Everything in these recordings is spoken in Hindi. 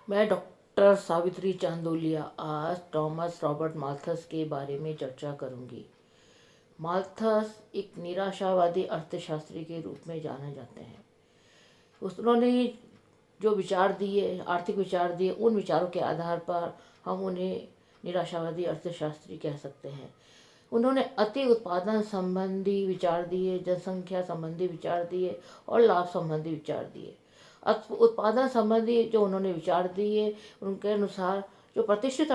मैं डॉक्टर सावित्री चांदोलिया आज थॉमस रॉबर्ट माल्थस के बारे में चर्चा करूंगी। माल्थस एक निराशावादी अर्थशास्त्री के रूप में जाने जाते हैं। उन्होंने जो विचार दिए, आर्थिक विचार दिए, उन विचारों के आधार पर हम उन्हें निराशावादी अर्थशास्त्री कह सकते हैं। उन्होंने अति उत्पादन संबंधी विचार दिए, जनसंख्या संबंधी विचार दिए और लाभ संबंधी विचार दिए। उत्पादन संबंधी जो उन्होंने विचार दिए, उनके अनुसार जो प्रतिष्ठित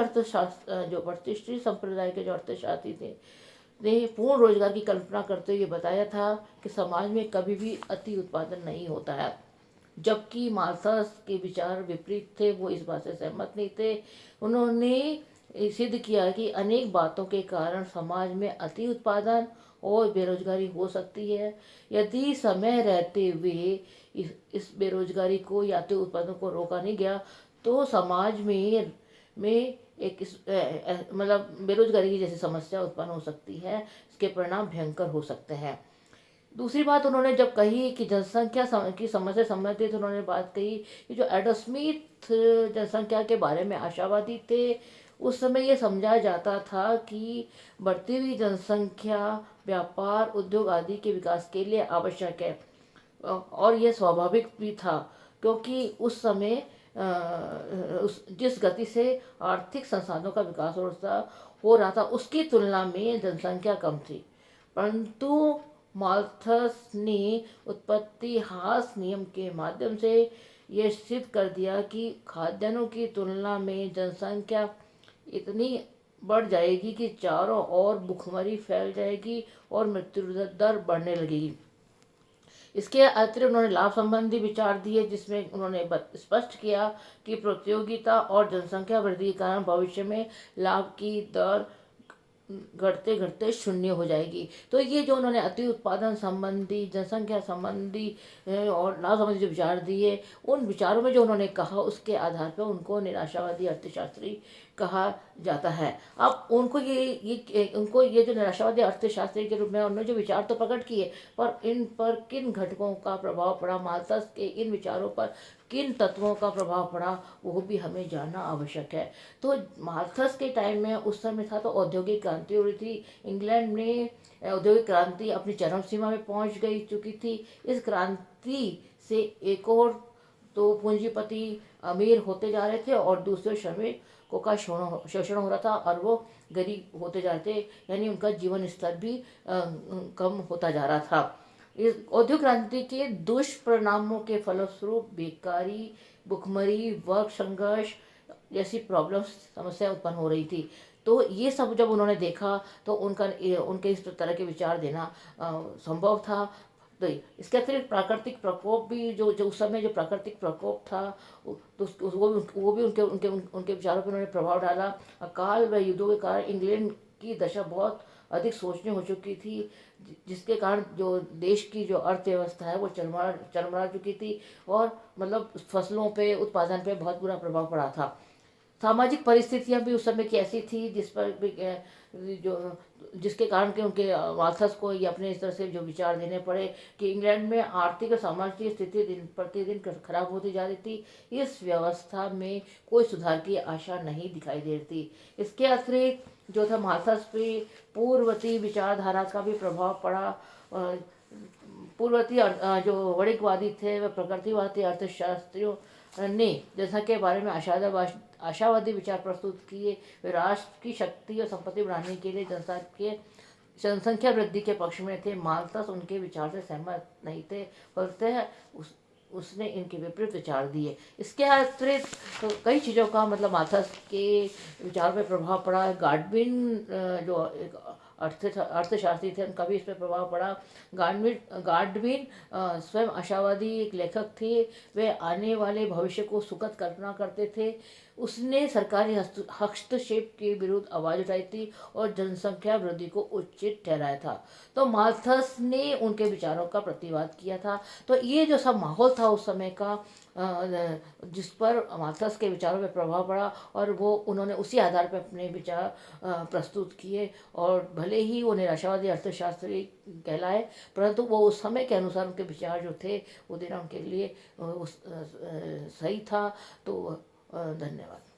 संप्रदाय के जो अर्थशास्त्री थे, ने पूर्ण रोजगार की कल्पना करते हुए बताया था कि समाज में कभी भी अति उत्पादन नहीं होता है। जबकि मार्क्स के विचार विपरीत थे, वो इस बात से सहमत नहीं थे। उन्होंने सिद्ध किया कि अनेक बातों के कारण समाज में अति उत्पादन और बेरोजगारी हो सकती है। यदि समय रहते हुए इस बेरोजगारी को या अति उत्पादन को रोका नहीं गया तो समाज में एक मतलब बेरोजगारी की जैसी समस्या उत्पन्न हो सकती है। इसके परिणाम भयंकर हो सकते हैं। दूसरी बात उन्होंने जब कही कि की समस्या संबंधित उन्होंने बात कही कि जो एडम स्मिथ जनसंख्या के बारे में आशावादी थे, उस समय ये समझा जाता था कि बढ़ती हुई जनसंख्या व्यापार उद्योग आदि के विकास के लिए आवश्यक है। और यह स्वाभाविक भी था, क्योंकि उस समय जिस गति से आर्थिक संसाधनों का विकास हो रहा था उसकी तुलना में जनसंख्या कम थी। परंतु माल्थस ने उत्पत्ति हास नियम के माध्यम से यह सिद्ध कर दिया कि खाद्यान्नों की तुलना में जनसंख्या इतनी बढ़ जाएगी कि चारों ओर भुखमरी फैल जाएगी और मृत्यु दर बढ़ने लगेगी। इसके अतिरिक्त उन्होंने लाभ संबंधी विचार दिए, जिसमें उन्होंने स्पष्ट किया कि प्रतियोगिता और जनसंख्या वृद्धि के कारण भविष्य में लाभ की दर घटते घटते शून्य हो जाएगी। तो ये जो उन्होंने अति उत्पादन संबंधी, जनसंख्या संबंधी और लाभ संबंधी जो विचार दिए, उन विचारों में जो उन्होंने कहा उसके आधार पर उनको निराशावादी अर्थशास्त्री कहा जाता है। अब उनको ये जो निराशावादी अर्थशास्त्री के रूप में उन्होंने जो विचार तो प्रकट किए, पर इन पर किन घटकों का प्रभाव पड़ा, माल्थस के इन विचारों पर किन तत्वों का प्रभाव पड़ा, वो भी हमें जानना आवश्यक है। तो माल्थस के टाइम में उस समय था तो औद्योगिक क्रांति हो रही थी। इंग्लैंड में औद्योगिक क्रांति अपनी चरम सीमा में पहुंच गई चुकी थी। इस क्रांति से एक और तो पूंजीपति अमीर होते जा रहे थे और दूसरे श्रमिकों का शोषण हो रहा था और वो गरीब होते जा रहे थे, यानी उनका जीवन स्तर भी कम होता जा रहा था। इस औद्योगिक क्रांति के दुष्परिणामों के फलस्वरूप बेकारी, भुखमरी, वर्ग संघर्ष जैसी प्रॉब्लम्स, समस्या उत्पन्न हो रही थी। तो ये सब जब उन्होंने देखा तो उनके इस तरह के विचार देना संभव था। तो इसके अतिरिक्त प्राकृतिक प्रकोप भी, जो जो उस समय जो प्राकृतिक प्रकोप था, तो वो भी उनके विचारों पर उन्होंने प्रभाव डाला। अकाल व युद्धों के कारण इंग्लैंड की दशा बहुत अधिक सोचनीय हो चुकी थी, जिसके कारण जो देश की जो अर्थव्यवस्था है वो चरमरा चुकी थी और मतलब फसलों पे, उत्पादन पे बहुत बुरा प्रभाव पड़ा था। सामाजिक परिस्थितियां भी उस समय की ऐसी थी जिस पर भी जो जिसके कारण के उनके मार्थस को ये अपने इस तरह से जो विचार देने पड़े कि इंग्लैंड में आर्थिक और सामाजिक स्थिति दिन प्रतिदिन खराब होती जा रही थी। इस व्यवस्था में कोई सुधार की आशा नहीं दिखाई दे रही थी। इसके अतिरिक्त जो था मार्थस पे पूर्ववर्ती विचारधारा का भी प्रभाव पड़ा। पूर्ववर्ती जो वणिकवादी थे व प्रकृतिवादी अर्थशास्त्रियों ने जनता के बारे में आशावादी विचार प्रस्तुत किए। वे राष्ट्र की शक्ति और संपत्ति बढ़ाने के लिए जनसंख्या वृद्धि के पक्ष में थे। माल्थस उनके विचार से सहमत नहीं थे, फलतः उसने इनके विपरीत विचार दिए। इसके अतिरिक्त तो कई चीज़ों का मतलब माल्थस के विचार पर प्रभाव पड़ा। गाडविन जो एक अर्थशास्त्री थे, उनका भी इस पर प्रभाव पड़ा। गाडविन स्वयं आशावादी एक लेखक थे। वे आने वाले भविष्य को सुखद कल्पना करते थे। उसने सरकारी हस्तक्षेप के विरुद्ध आवाज उठाई थी और जनसंख्या वृद्धि को उचित ठहराया था। तो माल्थस ने उनके विचारों का प्रतिवाद किया था। तो ये जो सब माहौल था उस समय का, जिस पर माल्थस के विचारों पर प्रभाव पड़ा और वो उन्होंने उसी आधार पर अपने विचार प्रस्तुत किए। और भले ही वो निराशावादी अर्थशास्त्री कहलाए, परंतु वो उस समय के अनुसार उनके विचार जो थे वो देना उनके लिए सही था। तो धन्यवाद।